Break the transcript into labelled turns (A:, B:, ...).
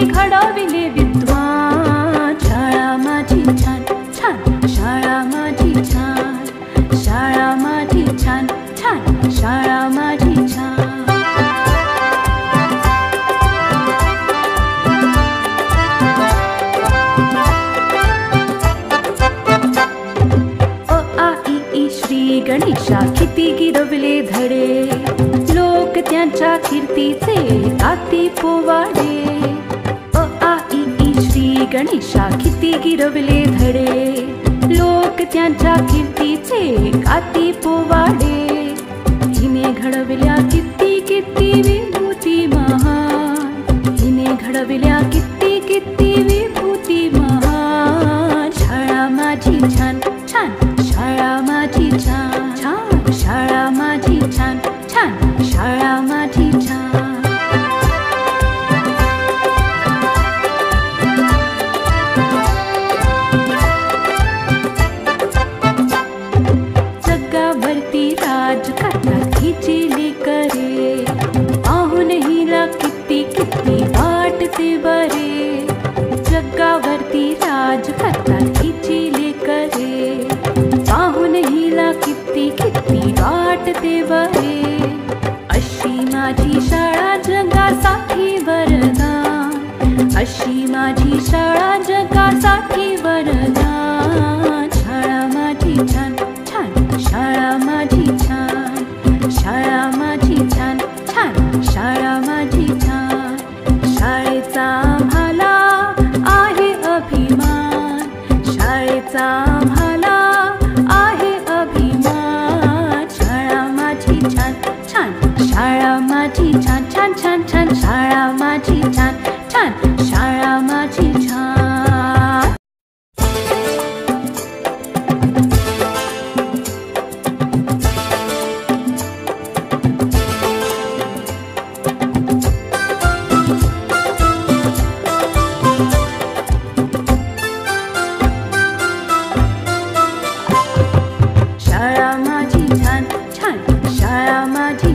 A: घडविले विद्वान. शाळा माझी छान छान, शाळा माझी छान, शाळा माझी छान छान, शाळा माझी छान. श्री गणेशा किती गिरवले धडे, लोक त्यांच्या कीर्तीचे गाती पोवाडे. अ आ इ ई श्री गणेशा किती गिरवले धडे, लोक त्यांच्या कीर्तीचे गाती पोवाडे. हिने घडविल्या किती किती विभूती महान, हिने घडविल्या किती किती विभूती महान. शाळा माझी छान छान, शाळा माझी छान छान, शाळा माझी छान छान, शाळा माझी छान. जगावरती राज करतात हिची लेकरे, पाहून हिला किती किती वाटते बरे. जगावरती राज करतात हिची लेकरे, पाहून हिला किती किती वाटते बरे. अशी माझी शाळा जगासाठी वरदान, अशी माझी शाळा जगासाठी वरदान. शाळा माझी छान छान, शाळा माझी छान, शाळा माझी छान छान, शाळा माझी छान. शाळेचा आम्हाला आहे अभिमान, शाळेचा आम्हाला आहे अभिमान. शाळा माझी छान छान, शाळा माझी छान छान छान छान, शाळा माझी छान छान, शाळा माझी छान. शाळा माझी छान छान, शाळा माझी